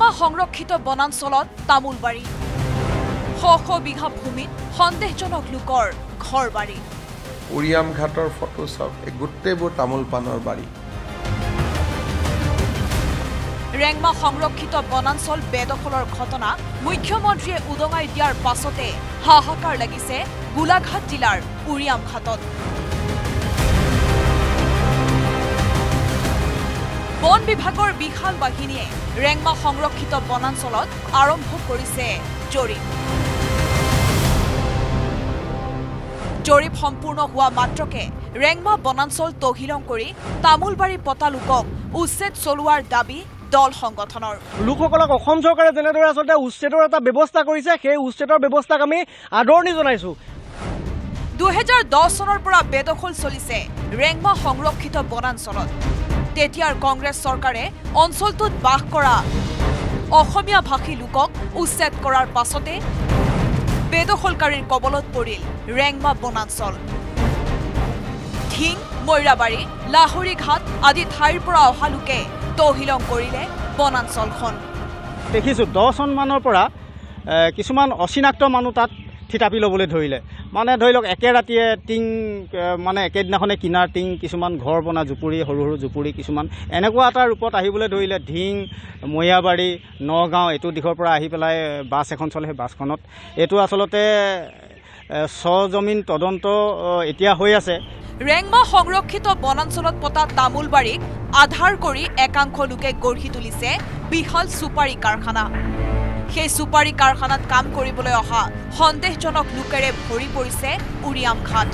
ৰেংমা সংৰক্ষিত বনাঞ্চলত তামোলবাৰী শ শ বিঘা ভূমিত সন্দেহজনক লোকৰ ঘৰ বাৰী উৰিয়াম ঘাটৰ ফটো চাওক গোটেইবোৰ তামোল পানৰ বাৰী ৰেংমা সংৰক্ষিত বনাঞ্চল বেদখলৰ ঘটনা মুখ্যমন্ত্ৰীয়ে উদঙাই দিয়াৰ পাছতে হাহাকাৰ লাগিছে গোলাঘাট জিলাৰ উৰিয়াম ঘাটত বন বিভাগৰ বিশাল বাহিনীয়ে ৰেংমা সংৰক্ষিত বনাঞ্চলত আৰম্ভ কৰিছে জৰীপ সম্পূৰ্ণ হোৱা মাত্ৰকে ৰেংমা বনাঞ্চল তহিলং কৰি তামোলবাৰী পতা লোকক উচ্ছেদ চলোৱাৰ দাবী দল সংগঠনৰ লোকসকলক অসম চৰকাৰে যেনেদৰে আচলতে উচ্ছেদৰ এটা ব্যৱস্থা কৰিছে সেই উচ্ছেদৰ ব্যৱস্থাক আমি আদৰণি জনাইছো 2010 চনৰ পৰা বেদখল চলিছে ৰেংমা সংৰক্ষিত বনাঞ্চলত তেতিয়াৰ কংগ্ৰেছ চৰকাৰে অঞ্চলটোত বাস কৰা অসমীয়া ভাষী লোকক উচ্ছেদ কৰাৰ পাছতে বেদখলকাৰীৰ কবলত পৰিল ৰেংমা বনাঞ্চল ঢিং মৈৰাবাৰী লাহৰীঘাট আদি ঠাইৰ পৰা অহা লোকে তহিলং কৰিলে বনাঞ্চলখন দেখিছো 10 চনমানৰ পৰা কিছুমান অচিনাক্ত মানুহ তাত থিতাপি ল'বলৈ ধৰিলে মানে ধৰি লওক একে ৰাতিয়ে টিং মানে একেদিনাখনে কিনাৰ টিং কিছুমান ঘৰ বনা জুপুৰি সৰু সৰু জুপুৰি কিছুমান এনেকুৱা এটা ৰূপত আহিবলৈ ধৰিলে ঢিং মৈয়াবাৰী নগাঁও এইটো দিশৰ পৰা আহি পেলাই বাছ এখন চলে সেই বাছখনত এইটো আচলতে সজমিন তদন্ত এতিয়া হৈ আছে ৰেংমা সংৰক্ষিত বনাঞ্চলত পতা তামোলবাৰীক আধাৰ কৰি একাংশ লোকে গঢ়ি তুলিছে বিশাল সুপাৰী কাৰখানা সেই সুপাৰী কাৰখানাত কাম কৰিবলৈ অহা সন্দেহজনক লোকেৰে ভৰি পৰিছে উৰিয়াম ঘাট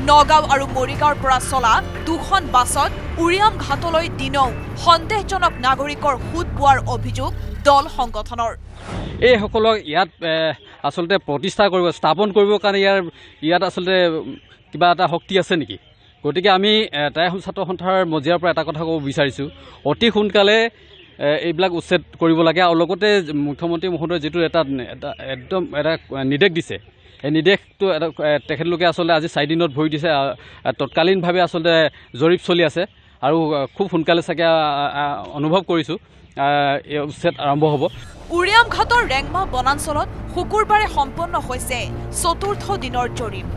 নগাঁও আৰু মৰিগাঁৱৰ পৰা চলা দুখন বাছত উৰিয়াম ঘাটলৈ দিনৌ সন্দেহজনক নাগৰিকৰ সুদ পোৱাৰ অভিযোগ দল সংগঠনৰ এই সকলক ইয়াত আসলতে প্ৰতিষ্ঠা কৰিব স্থাপন কৰিবৰ কাৰণে ইয়াত আসলতে কিবা এটা শক্তি আছে নেকি গতিকে আমি টাই ছাত্ৰ সন্থাৰ মজিয়াৰ পৰা এটা কথা ক'ব বিচাৰিছোঁ অতি সোনকালে এইবিলাক উচ্ছেদ কৰিব লাগে আৰু লগতে মুখ্যমন্ত্ৰী মহোদয় যেটো এটা একদম এটা নিৰ্দেশ দিছে এই নিৰ্দেশটো তেখেতলোকে আসলতে আজি 4 দিনত ভৰি দিছে তৎকালীনভাৱে আসলতে জৰীপ চলি আছে আৰু খুব সোনকালে চাগে অনুভৱ কৰিছোঁ উচ্ছেদ আৰম্ভ হ'ব উৰিয়াম ঘাটৰ ৰেংমা বনাঞ্চলত শুকুৰবাৰে সম্পন্ন হৈছে 4ৰ্থ দিনৰ জৰীপ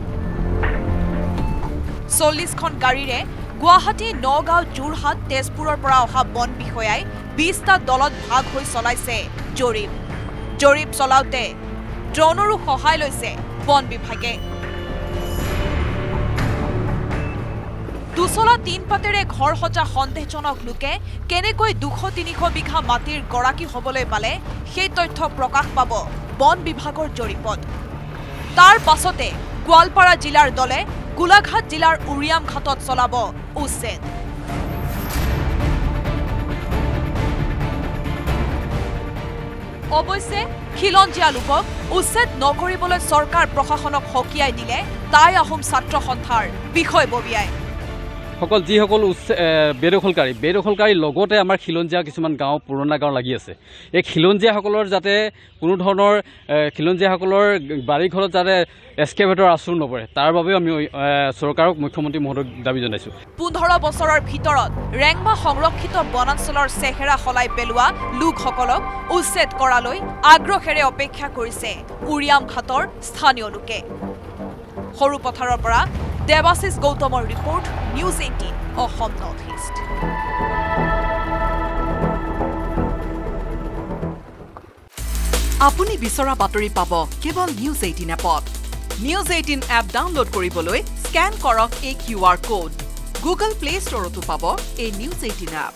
40খন গাড়ীৰে গুৱাহাটী নগাঁও যোৰহাট তেজপুৰৰ পৰা অহা বন বিষয়াই 20টা দলত ভাগ হৈ চলাইছে জৰীপ চলাওতে ড্ৰোনৰো সহায় লৈছে বন বিভাগে দুচলা 3 পাতেৰে ঘৰ সজা সন্দেহজনক লোকে কেনেকৈ 200-300 বিঘা মাটিৰ গৰাকী হ'বলৈ পালে সেই তথ্য প্ৰকাশ পাব বন বিভাগৰ জৰীপত তাৰ পাছতে গোৱালপাৰা জিলাৰ দলে গোলাঘাট জিলাৰ উৰিয়াম ঘাটত চলাব উচ্ছেদ অৱশ্যে খিলঞ্জীয়া লোকক উচ্ছেদ নকৰিবলৈ চৰকাৰ প্ৰশাসনক হকিয়াই দিলে তাই আহোম ছাত্ৰ সন্থাৰ বিষয়ববীয়াই সকল যিসকল বেদখলকাৰী লগতে আমাৰ খিলঞ্জীয়া কিছুমান গাঁও পুৰণা গাঁও লাগি আছে এই খিলঞ্জীয়াসকলৰ যাতে কোনো ধৰণৰ খিলঞ্জীয়াসকলৰ বাৰীঘৰত যাতে এস্কেভেটৰ আশ্ৰয় নপৰে তাৰ বাবেও আমি চৰকাৰক মুখ্যমন্ত্ৰী মহোদয়ক দাবী জনাইছোঁ 15 বছৰৰ ভিতৰত ৰেংমা সংৰক্ষিত বনাঞ্চলৰ চেহেৰা সলাই পেলোৱা লোকসকলক উচ্ছেদ কৰালৈ আগ্ৰহেৰে অপেক্ষা কৰিছে উৰিয়াম ঘাটৰ স্থানীয় লোকে সৰু পথাৰৰ পৰা দেৱাশিষ গৌতমৰ report news 18 Assam north east আপুনি বিচৰা বাতৰি পাব কেৱল নিউজ 18 এপত নিউজ 18 এপ ডাউনলোড কৰিবলৈ স্ক্যান কৰক এই QR কোড গুগল প্লে ষ্টৰতো পাব এই নিউজ 18 এপ